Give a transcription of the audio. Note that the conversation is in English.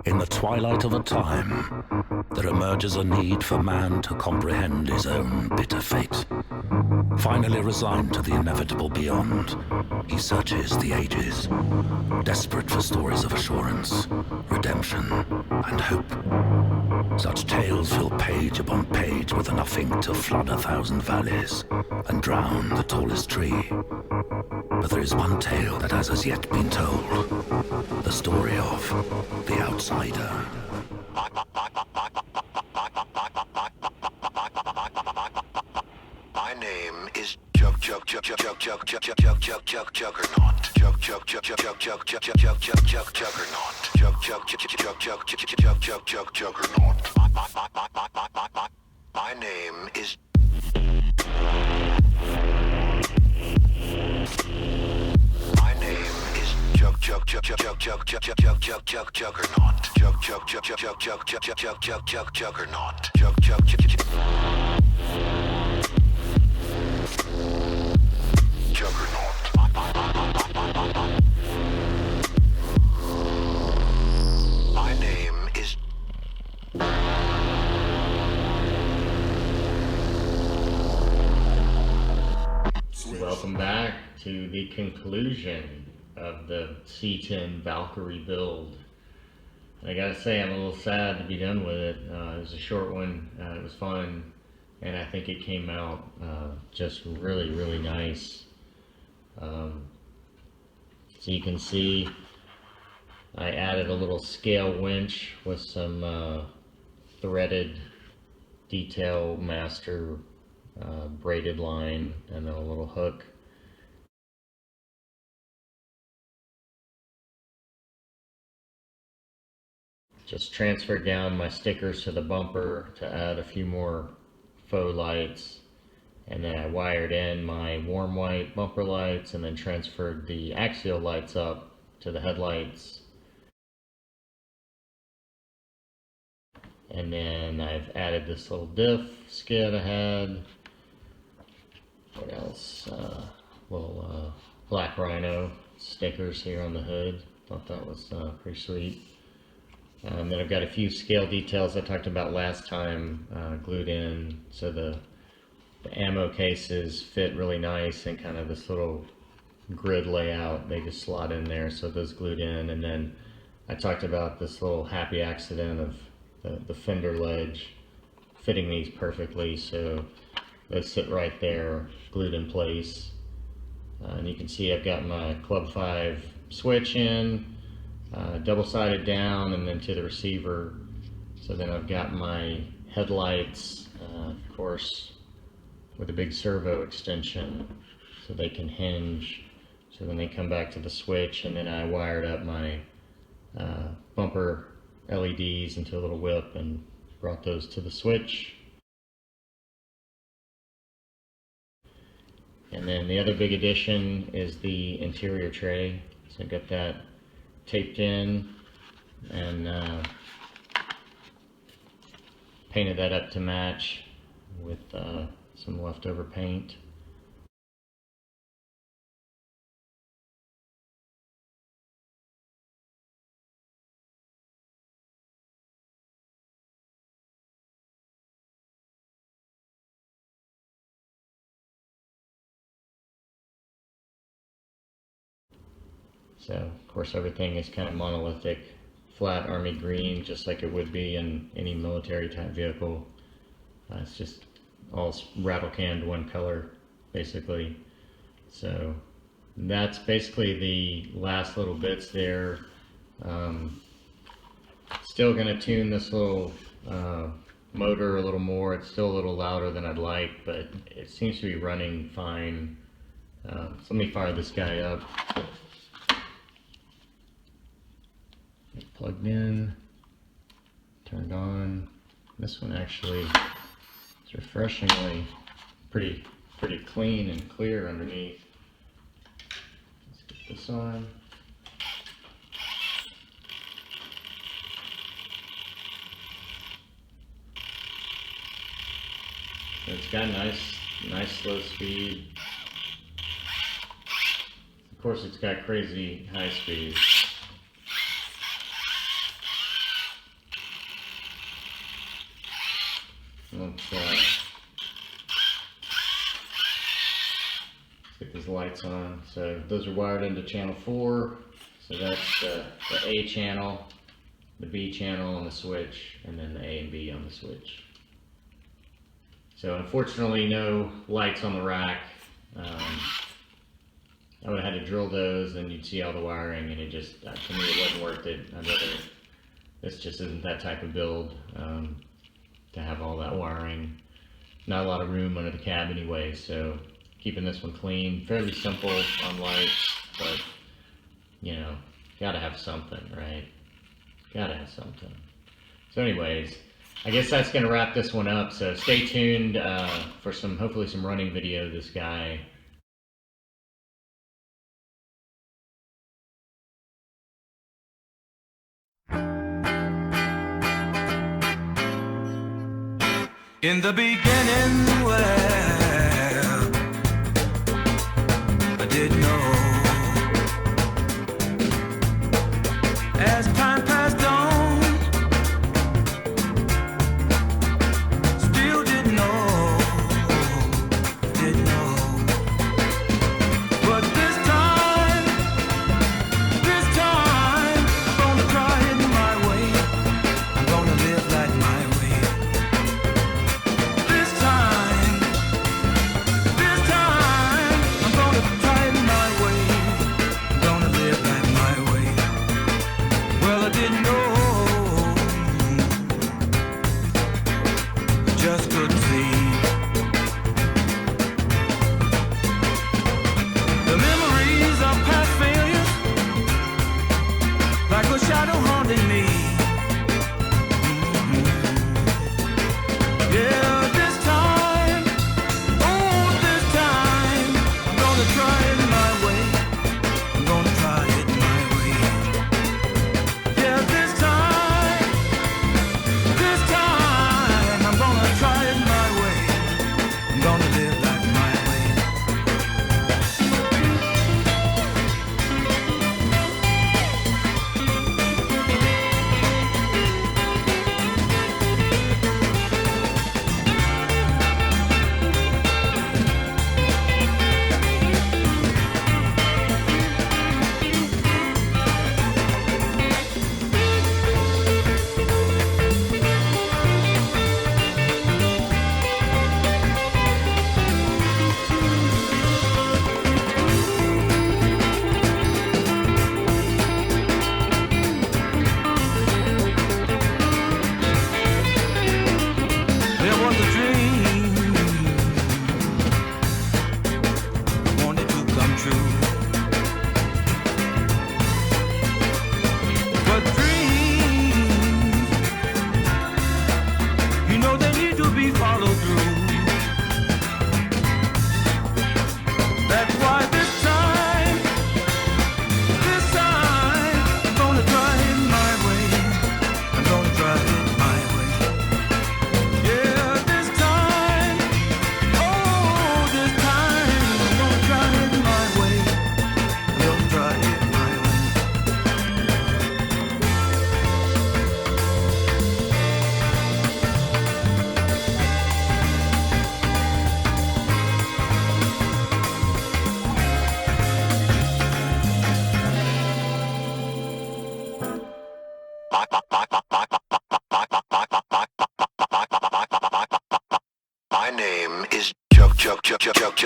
In the twilight of a time, there emerges a need for man to comprehend his own bitter fate. Finally resigned to the inevitable beyond, he searches the ages, desperate for stories of assurance, redemption, and hope. Such tales fill page upon page with enough ink to flood 1,000 valleys and drown the tallest tree. But there is one tale that has as yet been told, the story of the outsider. My name is Juggernaut. My name is Welcome back to the conclusion of the C10 Valkyrie build. And I gotta say, I'm a little sad to be done with it. It was a short one, it was fun, and I think it came out just really, really nice. So you can see I added a little scale winch with some threaded detail master braided line and then a little hook. Just transferred down my stickers to the bumper to add a few more faux lights, and then I wired in my warm white bumper lights and then transferred the axial lights up to the headlights. And then I've added this little diff skid I had. What else? Little black rhino stickers here on the hood. Thought that was pretty sweet. Then I've got a few scale details I talked about last time glued in, so the ammo cases fit really nice and kind of this little grid layout. They just slot in there, so those glued in. And then I talked about this little happy accident of the fender ledge fitting these perfectly, so those sit right there glued in place. And you can see I've got my Club 5 switch in, double-sided down and then to the receiver. So then I've got my headlights, of course, with a big servo extension so they can hinge. So then they come back to the switch, and then I wired up my bumper LEDs into a little whip and brought those to the switch. And then the other big addition is the interior tray. So I got that taped in and painted that up to match with some leftover paint. So, of course, everything is kind of monolithic, flat army green, just like it would be in any military type vehicle. It's just all rattle canned one color, basically. So that's basically the last little bits there. Still going to tune this little motor a little more. It's still a little louder than I'd like, but it seems to be running fine. So let me fire this guy up. Plugged in, turned on. This one actually is refreshingly pretty clean and clear underneath. Let's get this on. So it's got nice slow speed. Of course, it's got crazy high speed. Let's get these lights on. So those are wired into channel 4. So that's the A channel, the B channel on the switch, and then the A and B on the switch. So unfortunately, no lights on the rack. I would have had to drill those, and you'd see all the wiring, and it just, to me, it wasn't worth it. I'd rather, this just isn't that type of build to have all that wiring. Not a lot of room under the cab anyway, so keeping this one clean, fairly simple on lights, but you know, gotta have something, right? Gotta have something. So anyways, I guess that's gonna wrap this one up, so stay tuned for some, hopefully some running video of this guy. In the beginning, well, I didn't know. As time passed on, still didn't know, didn't know. But this time, I'm gonna try it my way. I'm gonna live like my way. This time, I'm gonna try it my way. I'm gonna live like my way. Well, I didn't know, just couldn't see. The memories of past failures, like a shadow haunting me. Yeah, this time, I'm gonna try it my way. I'm gonna try it my way. Yeah, this time, I'm gonna try it my way. I'm gonna live like my way. There was a dream I wanted to come true. But dreams, you know they need to be followed through. That's why this time, I'm gonna try it my way. I'm gonna try it my way. Yeah, this time, I'm gonna try it my way. I'm gonna try it my way. My name is Juggernaut. Juggernaut.